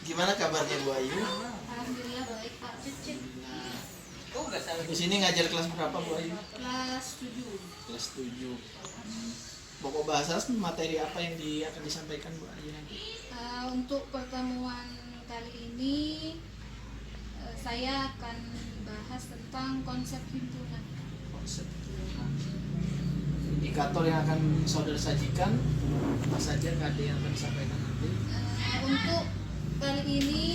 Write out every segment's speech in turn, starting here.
Gimana kabarnya Bu Ayu? Alhamdulillah baik Pak. Di sini ngajar kelas berapa Bu Ayu? Kelas 7. Kelas 7. Pokok bahasa materi apa yang akan disampaikan Bu Ayu nanti? Untuk pertemuan kali ini saya akan bahas tentang konsep himpunan. Konsep indikator yang akan saudara sajikan apa saja, ada yang akan disampaikan nanti? Untuk kali ini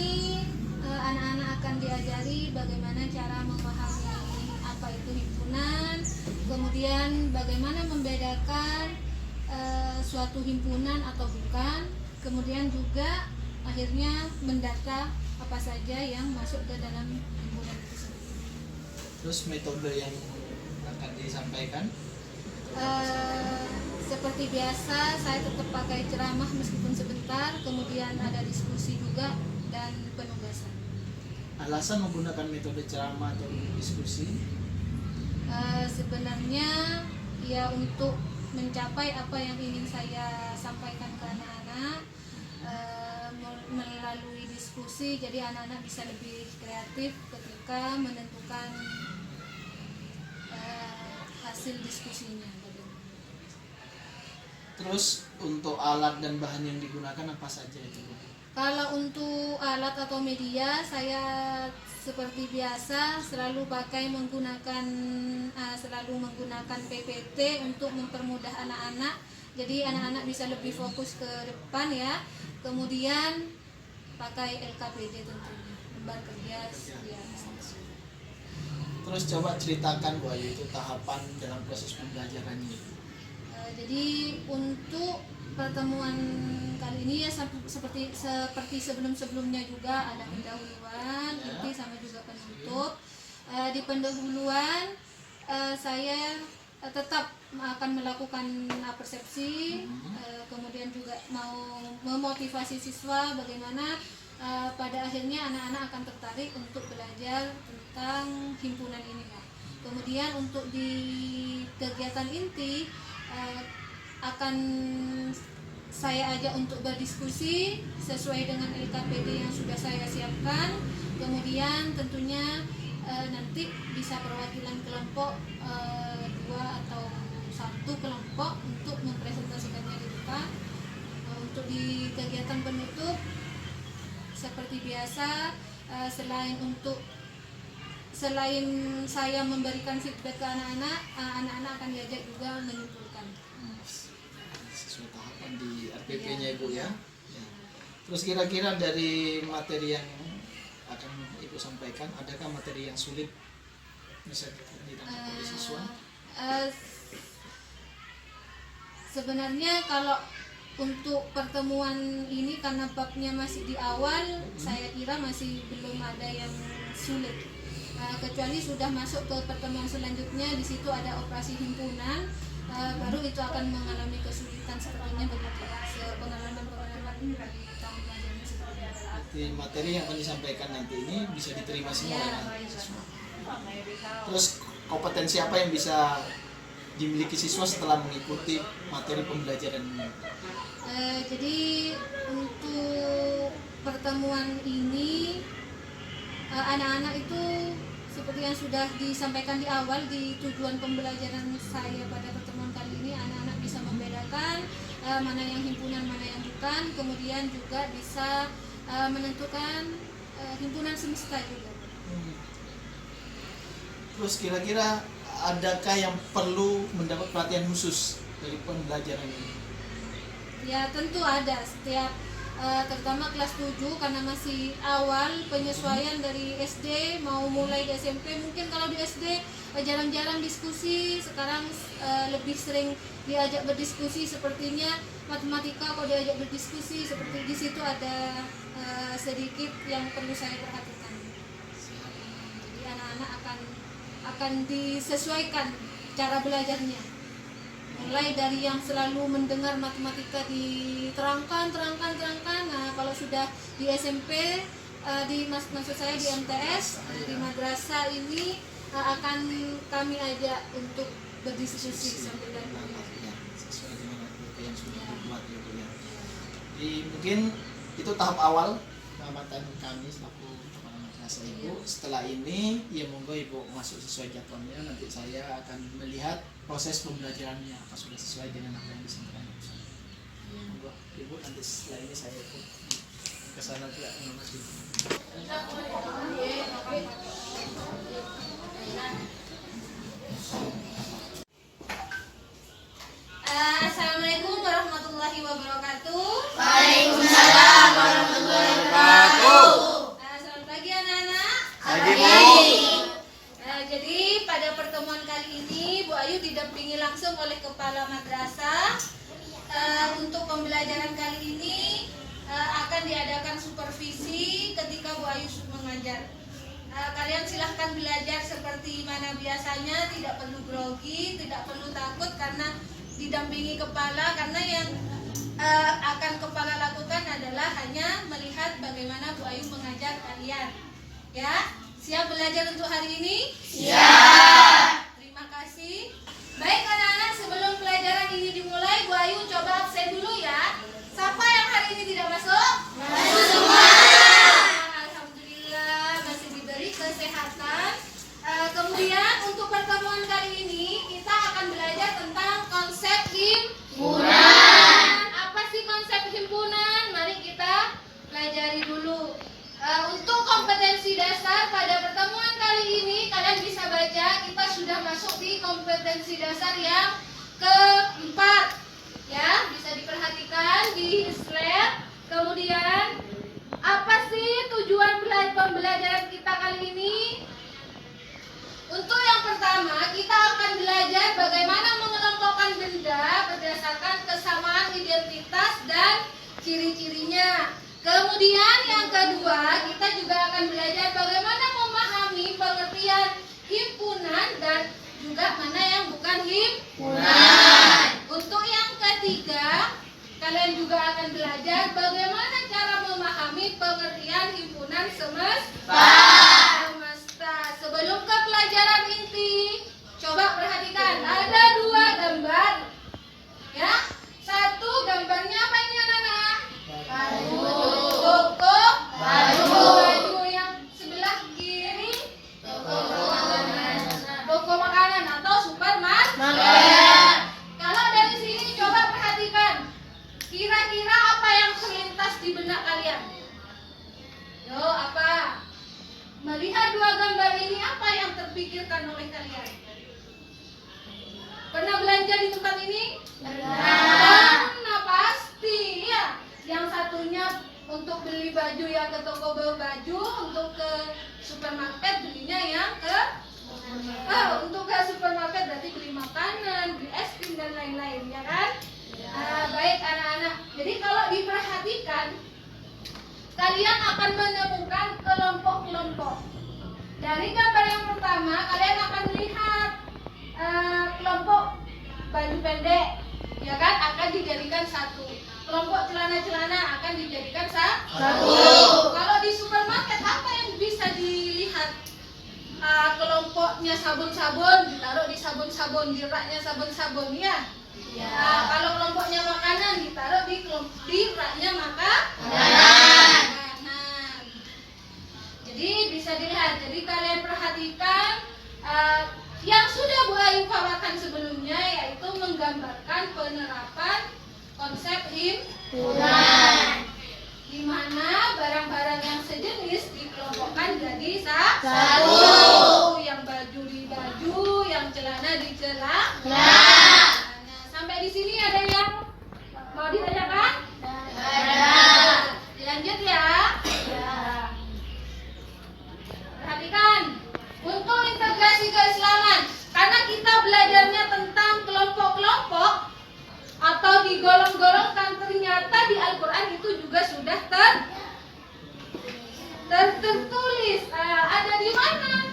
anak-anak akan diajari bagaimana cara memahami apa itu himpunan, kemudian bagaimana membedakan suatu himpunan atau bukan, kemudian juga akhirnya mendata apa saja yang masuk ke dalam himpunan itu sendiri. Terus metode yang akan disampaikan? Seperti biasa saya tetap pakai ceramah meskipun sebentar, kemudian ada diskusi juga dan penugasan. Alasan menggunakan metode ceramah atau diskusi? Sebenarnya ya untuk mencapai apa yang ingin saya sampaikan ke anak-anak melalui diskusi, jadi anak-anak bisa lebih kreatif ketika menentukan hasil diskusinya. Terus untuk alat dan bahan yang digunakan apa saja itu? Kalau untuk alat atau media, saya seperti biasa selalu menggunakan PPT untuk mempermudah anak-anak. Jadi anak-anak bisa lebih fokus ke depan ya. Kemudian pakai LKPD tentunya, lembar kerja ya. Terus coba ceritakan Bu Ayu itu tahapan dalam proses pembelajarannya. Jadi untuk pertemuan kali ini ya seperti sebelum-sebelumnya juga ada pendahuluan, inti sama juga penutup. Di pendahuluan saya tetap akan melakukan persepsi, kemudian juga mau memotivasi siswa bagaimana pada akhirnya anak-anak akan tertarik untuk belajar tentang himpunan ini Pak. Kemudian untuk di kegiatan inti akan saya ajak untuk berdiskusi sesuai dengan LKPD yang sudah saya siapkan. Kemudian tentunya nanti bisa perwakilan kelompok 2 atau 1 kelompok untuk mempresentasikannya di depan. Untuk di kegiatan penutup seperti biasa, selain saya memberikan feedback ke anak-anak, anak-anak akan diajak juga menyimpulkan. Sesuai tahapan di RPP-nya Ibu ya. Terus kira-kira dari materi yang akan Ibu sampaikan, adakah materi yang sulit bisa ditangkap oleh siswa? Sebenarnya kalau untuk pertemuan ini karena babnya masih di awal, saya kira masih belum ada yang sulit. Kecuali sudah masuk ke pertemuan selanjutnya, di situ ada operasi himpunan, baru itu akan mengalami kesulitan sepertinya begitu. Pengalaman di tahun pelajaran seperti itu. Jadi materi yang akan disampaikan nanti ini bisa diterima semua oleh siswa. Terus kompetensi apa yang bisa dimiliki siswa setelah mengikuti materi pembelajaran ini? Jadi untuk pertemuan ini anak-anak itu seperti yang sudah disampaikan di awal di tujuan pembelajaran saya pada pertemuan kali ini, anak-anak bisa membedakan mana yang himpunan, mana yang bukan, kemudian juga bisa menentukan himpunan semesta juga. Terus kira-kira adakah yang perlu mendapat perhatian khusus dari pembelajaran ini? Ya tentu ada, setiap terutama kelas 7 karena masih awal penyesuaian dari SD mau mulai di SMP. Mungkin kalau di SD jarang-jarang diskusi, sekarang lebih sering diajak berdiskusi. Sepertinya matematika kalau diajak berdiskusi seperti di situ ada sedikit yang perlu saya perhatikan. Jadi anak-anak akan disesuaikan cara belajarnya. Mulai dari yang selalu mendengar matematika diterangkan. Nah kalau sudah di SMP, maksud saya di MTS, di madrasah ini akan kami ajak untuk berdiskusi sambil dan sesuai dengan apa yang sudah dibuat gitu ya. Jadi mungkin itu tahap awal pengamatan kami selaku kepala madrasah Ibu. Setelah ini ya monggo Ibu masuk sesuai jadwalnya, nanti saya akan melihat proses pembelajarannya apa sudah sesuai dengan apa yang disampaikan. Monggo Ibu, nanti setelah ini saya ikut ke sana juga mengamati. Assalamualaikum warahmatullahi wabarakatuh. Waalaikumsalam warahmatullahi wabarakatuh. Selamat pagi anak-anak. Pagi, Bu. Jadi pada pertemuan kali ini Bu Ayu didampingi langsung oleh kepala madrasah. Untuk pembelajaran kali ini akan diadakan supervisi ketika Bu Ayu mengajar. Kalian silahkan belajar seperti mana biasanya, tidak perlu grogi, tidak perlu takut karena didampingi kepala, karena yang akan kepala lakukan adalah hanya melihat bagaimana Bu Ayu mengajar kalian. Ya, siap belajar untuk hari ini? Siap. Terima kasih. Baik anak-anak, sebelum pelajaran ini dimulai, Bu Ayu coba absen dulu ya. Siapa yang hari ini tidak masuk? Masuk semua. Alhamdulillah masih diberi kesehatan. Kemudian untuk pertemuan kali ini kita akan belajar tentang konsep himpunan. Apa sih konsep himpunan? Mari kita pelajari dulu. Untuk kompetensi dasar pada pertemuan kali ini kalian bisa baca, kita sudah masuk di kompetensi dasar yang keempat. Ya, bisa diperhatikan di slide. Kemudian apa sih tujuan pembelajaran kita kali ini? Untuk yang pertama, kita akan belajar bagaimana mengelompokkan benda berdasarkan kesamaan identitas dan ciri-cirinya. Kemudian yang kedua, kita juga akan belajar bagaimana memahami pengertian himpunan dan juga mana yang bukan himpunan. Untuk yang ketiga, kalian juga akan belajar bagaimana cara memahami pengertian himpunan semesta. Sebelum ke pelajaran inti, coba perhatikan, ada dua gambar. Ya, satu gambarnya apa ini anak-anak? Toko baju yang sebelah kiri toko makanan atau supermarket. Kalau dari sini coba perhatikan, kira-kira apa yang terlintas di benak kalian? Yo, apa? Melihat dua gambar ini, apa yang terpikirkan oleh kalian? Pernah belanja di tempat ini? Pernah pasti ya. Yang satunya untuk beli baju yang ke toko baju, untuk ke supermarket belinya yang ke untuk ke supermarket berarti beli makanan, beli es krim dan lain-lain, ya kan? Baik anak-anak. Jadi kalau diperhatikan, kalian akan menemukan kelompok-kelompok. Dari gambar yang pertama, kalian akan melihat kelompok baju pendek, ya kan? Akan dijadikan satu. Kelompok celana-celana akan dijadikan satu. Kalau di supermarket apa yang bisa dilihat? Kelompoknya sabun-sabun ditaruh di sabun-sabun, di raknya sabun-sabun, ya. Kalau kelompoknya makanan ditaruh di raknya makanan. Jadi bisa dilihat. Jadi kalian perhatikan yang sudah Bu Ayu paparkan sebelumnya, yaitu menggambarkan penerapan konsep himpunan, di mana barang-barang yang sejenis dikelompokkan jadi satu. Yang baju di baju, yang celana di celana. Nah, sampai di sini ada yang mau ditanyakan? Ada. Dilanjut ya. Perhatikan, untuk integrasi keislaman, karena kita belajarnya tentang kelompok-kelompok atau digolong-golongkan, ternyata di Al-Quran itu juga sudah tertulis. Ada di mana?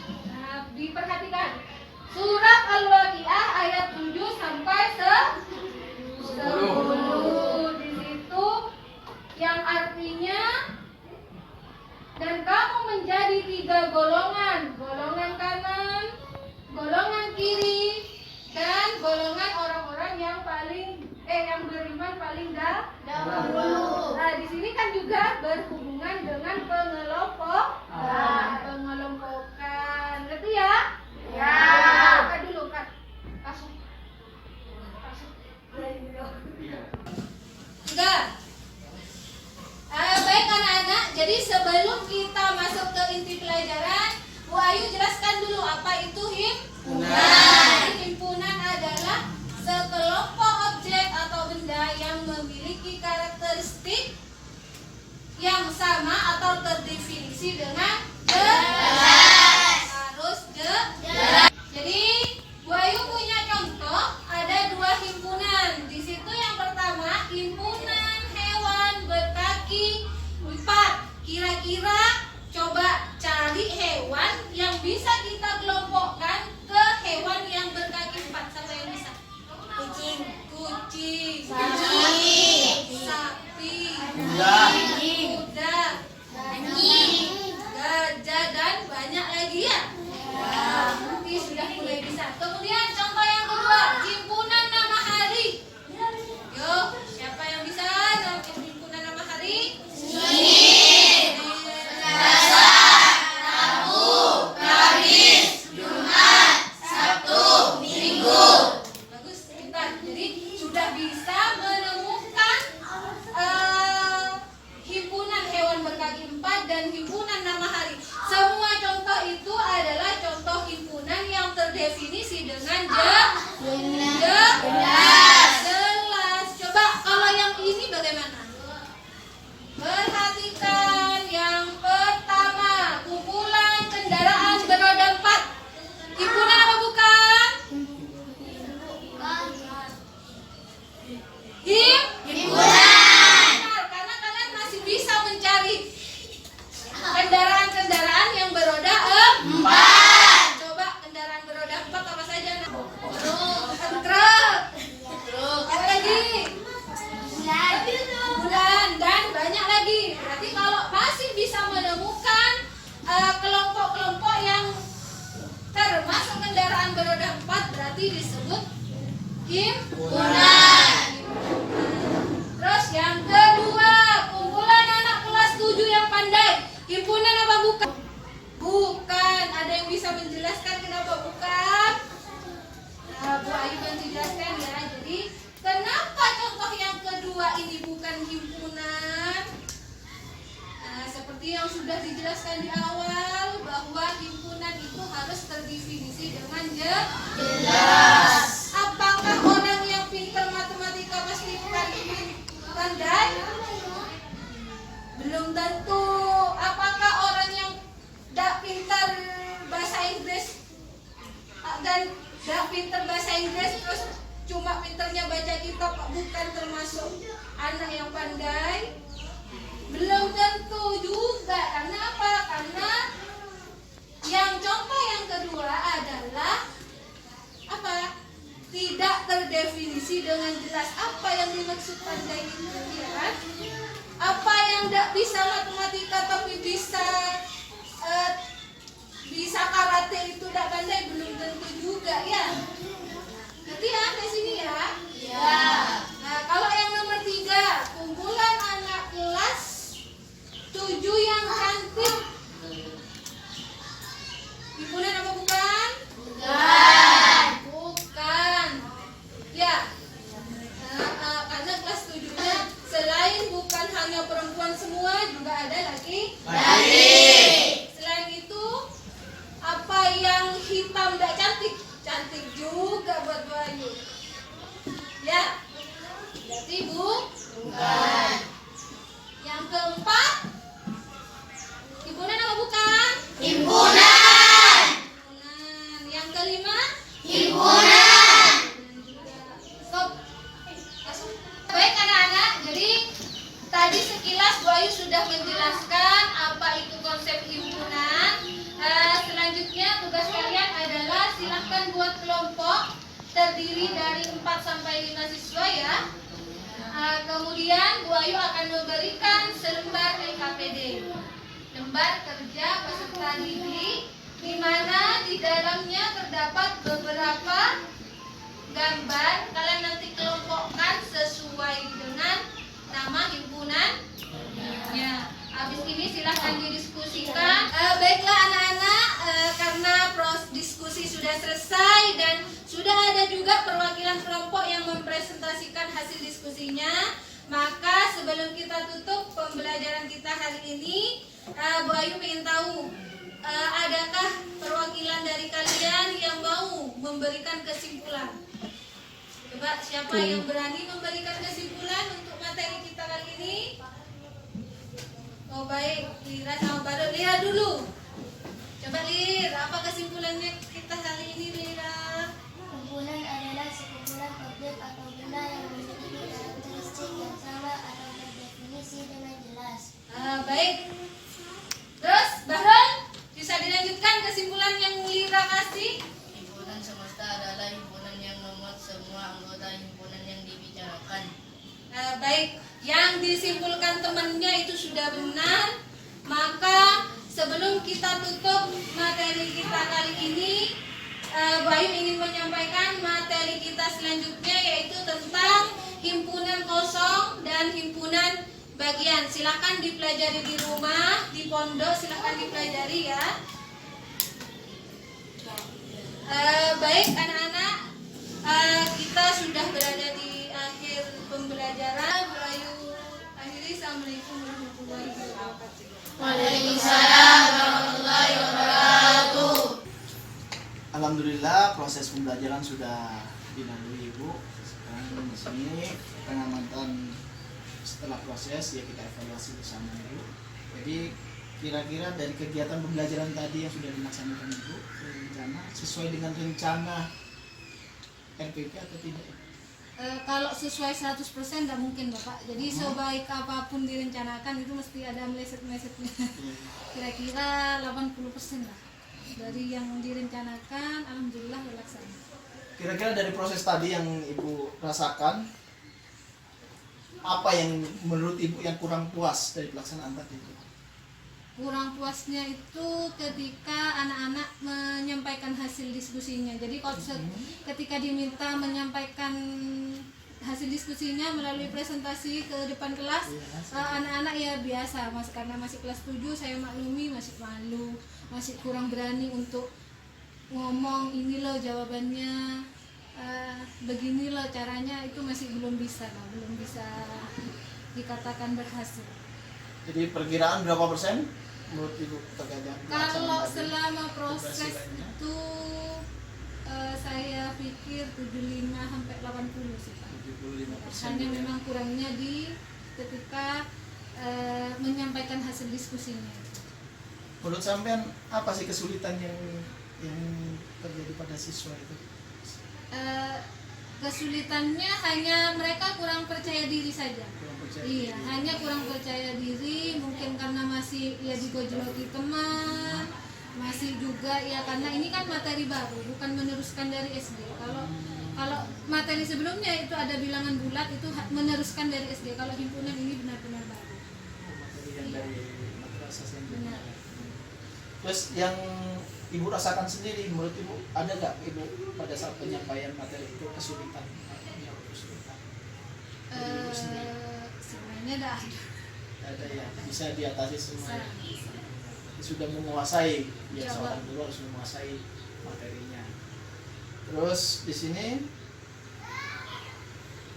Diperhatikan. Surat Al-Waqiah ayat 7 sampai 10. Di situ yang artinya, dan kamu menjadi 3 golongan, golongan kanan, golongan kiri, dan golongan orang-orang yang paling yang beriman paling dahulu. Nah, di sini kan juga berhubungan dengan pengelompokan. Ngerti ya? Ya. Kak dulu, Kak. Langsung. Enggak. Baik anak-anak, jadi sebelum kita masuk ke inti pelajaran, Bu Ayu jelaskan dulu apa itu himpunan. Himpunan adalah sekelompok objek atau benda yang memiliki karakteristik yang sama atau terdefinisi dengan jelas. Harus jelas. Jadi Bu Ayu punya contoh, ada 2 himpunan. Di situ yang pertama himpunan hewan berkaki 4. Kira-kira coba cari hewan yang bisa kita kelompokkan ke hewan yang berkaki 4. Siapa yang bisa? Kucing, sapi, kuda, gajah, dan banyak lagi ya. Mungkin sudah mulai bisa. Kemudian contoh yang kedua, himpunan nama hari. Yuk, siapa yang bisa himpunan nama hari? Bagus, pintar. Jadi sudah bisa menemukan himpunan hewan berkaki 4 dan himpunan nama hari. Semua contoh itu adalah contoh himpunan yang terdefinisi dengan jelas. Coba kalau yang ini bagaimana? Perhatikan yang pertama, kumpulan kendaraan beroda 4. Himpunan apa bukan? Himpunan. Karena kalian masih bisa mencari kendaraan-kendaraan yang beroda 4. Coba kendaraan beroda 4 apa saja? Truk. Apa lagi? Bulan dan banyak lagi. Berarti kalau masih bisa menemukan kelompok-kelompok yang termasuk kendaraan beroda 4 berarti disebut himpunan. Terus yang kedua, kumpulan anak kelas 7 yang pandai. Himpunan apa bukan? Bukan. Ada yang bisa menjelaskan kenapa bukan? Nah, Bu Ayu bantu jelaskan ya. Jadi kenapa contoh yang kedua ini bukan himpunan? Nah, seperti yang sudah dijelaskan di awal bahwa himpunan itu harus terdefinisi dengan jelas. Apakah orang yang pintar matematika pasti pandai? Belum tentu. Apakah orang yang tidak pintar bahasa Inggris dan tidak pintar bahasa Inggris terus cuma pintarnya baca kitab bukan termasuk anak yang pandai? Belum tentu juga. Karena apa? Karena yang contoh yang kedua adalah apa? Tidak terdefinisi dengan jelas. Apa yang dimaksud pandai itu, ya kan? Apa yang tidak bisa matematika tapi bisa karate itu tidak pandai, belum tentu juga ya. Nanti ya di sini ya. Ya. Nah, kalau yang nomor 3, kumpulan anak kelas 7 yang cantik. Himpunan apa bukan? Bukan. Ya. Karena kelas 7-nya selain bukan hanya perempuan semua, juga ada laki. Selain itu, apa yang hitam tidak cantik? Cantik juga buat Bu Ayu. Ya. Berarti bukan. Yang keempat, himpunan apa bukan? Himpunan. Yang kelima, Himpunan. stop. Baik anak-anak, jadi tadi sekilas Bu Ayu sudah menjelaskan apa itu konsep himpunan. Selanjutnya tugas kalian adalah silahkan buat kelompok terdiri dari 4 sampai 5 siswa ya. Kemudian Bu Ayu akan memberikan selembar LKPD, lembar kerja peserta didik, di mana di dalamnya terdapat beberapa gambar. Kalian nanti kelompokkan sesuai dengan nama himpunannya. Habis ini silahkan didiskusikan. Baiklah anak-anak, karena diskusi sudah selesai dan sudah ada juga perwakilan kelompok yang mempresentasikan hasil diskusinya, maka sebelum kita tutup pembelajaran kita hari ini, Bu Ayu ingin tahu, adakah perwakilan dari kalian yang mau memberikan kesimpulan? Coba siapa yang berani memberikan kesimpulan untuk materi kita kali ini? Oh baik, Lira sama Badut. Lira dulu. Coba Lir, apa kesimpulannya kita kali ini Lira? Himpunan adalah sekumpulan objek atau benda yang memiliki karakteristik yang sama atau berdefinisi dengan jelas. Baik. Terus Bahrul, bisa dilanjutkan kesimpulan yang Lira kasih? Himpunan semesta adalah himpunan yang memuat semua anggota himpunan yang dibicarakan. Baik, yang disimpulkan temannya itu sudah benar. Maka sebelum kita tutup materi kita kali ini, Bu Ayu ingin menyampaikan materi kita selanjutnya, yaitu tentang himpunan kosong dan himpunan bagian. Silakan dipelajari di rumah, di pondok, silakan dipelajari ya. Baik anak-anak, kita sudah berada di akhir pembelajaran. Bu Ayu akhiri. Assalamualaikum warahmatullahi wabarakatuh. Waalaikumsalam warahmatullahi wabarakatuh. Alhamdulillah proses pembelajaran sudah dilalui Ibu. Sekarang di sini pengamatan setelah proses ya kita evaluasi bersama Ibu. Jadi kira-kira dari kegiatan pembelajaran tadi yang sudah dilaksanakan Ibu, rencana sesuai dengan rencana RPP atau tidak? Kalau sesuai 100% tidak mungkin Bapak. Jadi sebaik apapun direncanakan itu mesti ada meleset-melesetnya. Kira-kira 80% lah dari yang direncanakan, alhamdulillah terlaksana. Kira-kira dari proses tadi yang Ibu rasakan, apa yang menurut Ibu yang kurang puas dari pelaksanaan tadi itu? Kurang puasnya itu ketika anak-anak menyampaikan hasil diskusinya. Jadi kalau ketika diminta menyampaikan hasil diskusinya melalui presentasi ke depan kelas, anak-anak ya biasa, karena masih kelas 7, saya maklumi masih malu, masih kurang berani untuk ngomong ini loh jawabannya, begini loh caranya, itu masih belum bisa dikatakan berhasil. Jadi perkiraan berapa persen menurut Ibu terkait dengan Kalau pelaksanaan tadi? selama proses Keberhasilannya? itu saya pikir 75 sampai 80 sih Pak. 75%. Hanya memang kurangnya di ketika menyampaikan hasil diskusinya. Menurut sampean apa sih kesulitan yang terjadi pada siswa itu? Kesulitannya hanya mereka kurang percaya diri saja. Kurang percaya Iya, diri. hanya kurang percaya diri, mungkin karena masih ya digojloki teman, masih juga ya karena ini kan materi baru, bukan meneruskan dari SD. Kalau materi sebelumnya itu ada bilangan bulat, itu meneruskan dari SD. Kalau himpunan ini benar-benar baru. Materi yang dari madrasah yang Benar. Terus yang Ibu rasakan sendiri, menurut Ibu ada nggak Ibu pada saat penyampaian materi itu kesulitan? Dari Ibu sendiri Sebenarnya ada. ada ya, bisa diatasi semua. Bisa. Sudah menguasai, ya Ya, seorang guru harus menguasai materinya. Terus di sini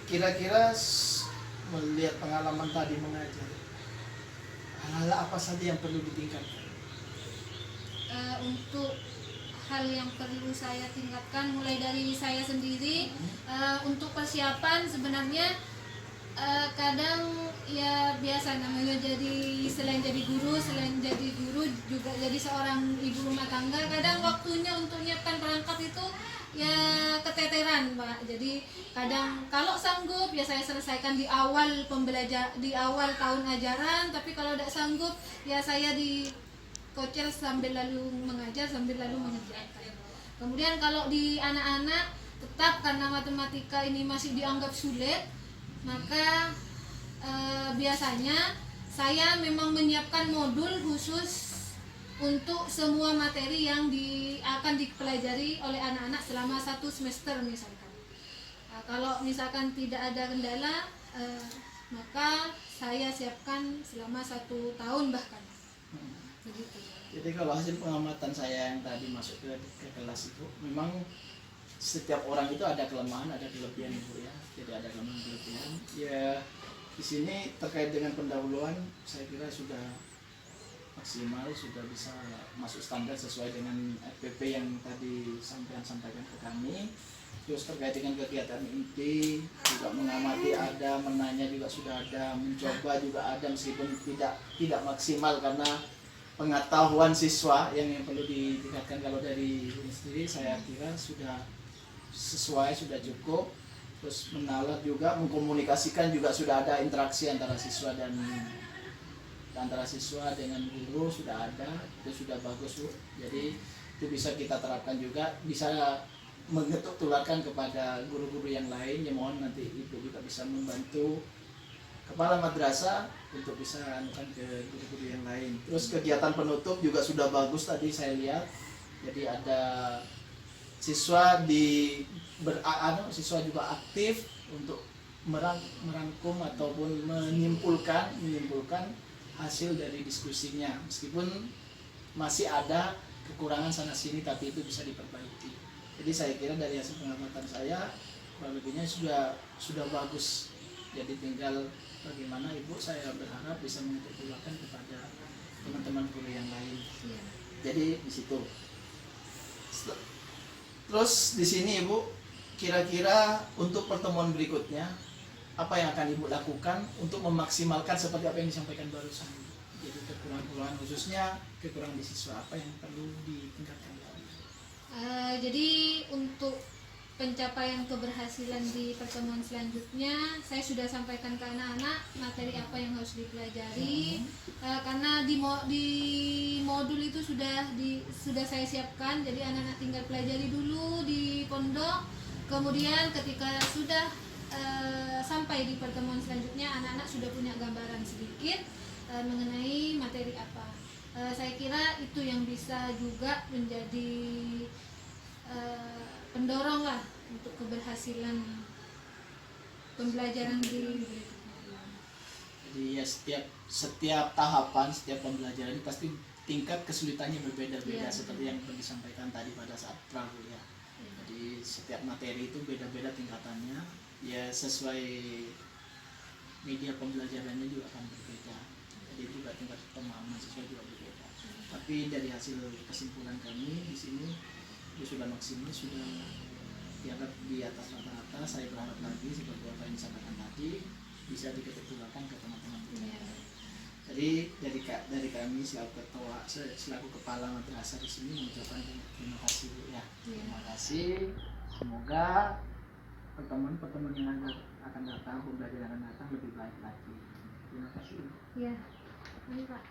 kira-kira melihat pengalaman tadi mengajar, hal apa saja yang perlu ditingkatkan? Untuk hal yang perlu saya tingkatkan mulai dari saya sendiri, untuk persiapan sebenarnya kadang ya biasa namanya jadi selain jadi guru juga jadi seorang ibu rumah tangga, kadang waktunya untuk menyiapkan perangkat itu ya keteteran Pak. Jadi kadang kalau sanggup ya saya selesaikan di awal di awal tahun ajaran, tapi kalau tidak sanggup ya saya di kocel sambil lalu mengajar sambil lalu mengerjakan. Kemudian kalau di anak-anak tetap karena matematika ini masih dianggap sulit, maka biasanya saya memang menyiapkan modul khusus untuk semua materi yang akan dipelajari oleh anak-anak selama 1 semester misalkan. Kalau misalkan tidak ada kendala, maka saya siapkan selama 1 tahun bahkan. Begitu. Jadi kalau hasil pengamatan saya yang tadi masuk ke kelas itu, memang setiap orang itu ada kelemahan, ada kelebihan Ibu ya. Jadi ada kelemahan kelebihan. Ya di sini terkait dengan pendahuluan, saya kira sudah maksimal, sudah bisa masuk standar sesuai dengan RPP yang tadi sampaikan ke kami. Terus terkait dengan kegiatan inti juga mengamati ada, menanya juga sudah ada, mencoba juga ada meskipun tidak maksimal karena pengetahuan siswa yang perlu ditingkatkan. Kalau dari ini sendiri saya kira sudah sesuai, sudah cukup. Terus menalar juga, mengkomunikasikan juga sudah ada interaksi antara siswa dan antara siswa dengan guru sudah ada, itu sudah bagus Bu. Jadi itu bisa kita terapkan juga, bisa mengetuk tularkan kepada guru-guru yang lain. Ya mohon nanti Ibu juga bisa membantu kepala madrasah untuk bisa anukan ke guru-guru yang lain. Terus kegiatan penutup juga sudah bagus tadi saya lihat. Jadi ada siswa siswa juga aktif untuk merangkum ataupun menyimpulkan hasil dari diskusinya. Meskipun masih ada kekurangan sana sini tapi itu bisa diperbaiki. Jadi saya kira dari hasil pengamatan saya kurang lebihnya sudah bagus. Jadi tinggal bagaimana Ibu, saya berharap bisa menginterpelasikan kepada teman-teman guru yang lain. Jadi di situ. Terus di sini Ibu, kira-kira untuk pertemuan berikutnya apa yang akan Ibu lakukan untuk memaksimalkan seperti apa yang disampaikan barusan? Jadi kekurangan khususnya kekurangan di siswa apa yang perlu ditingkatkan lagi? Jadi untuk pencapaian keberhasilan di pertemuan selanjutnya, saya sudah sampaikan ke anak-anak materi apa yang harus dipelajari. Karena di modul itu sudah saya siapkan, jadi anak-anak tinggal pelajari dulu di pondok. Kemudian ketika sudah sampai di pertemuan selanjutnya, anak-anak sudah punya gambaran sedikit mengenai materi apa. Saya kira itu yang bisa juga menjadi pendorong lah untuk keberhasilan pembelajaran di. Jadi ya setiap tahapan, setiap pembelajaran ini pasti tingkat kesulitannya berbeda-beda seperti yang disampaikan tadi pada saat pragu ya. Jadi setiap materi itu beda-beda tingkatannya, ya sesuai media pembelajarannya juga akan berbeda. Jadi juga tingkat pemahaman siswa juga berbeda. Tapi dari hasil kesimpulan kami di sini itu sudah maksimal, sudah dianggap di atas rata-rata. Saya berharap lagi seperti apa yang disampaikan tadi bisa diketularkan ke teman-teman kita. Jadi dari kami selaku kepala madrasah di sini mengucapkan terima kasih Bu ya. Terima kasih. Semoga pertemuan yang akan datang, pembelajaran yang akan datang lebih baik lagi. Terima kasih. Ya, ini Pak.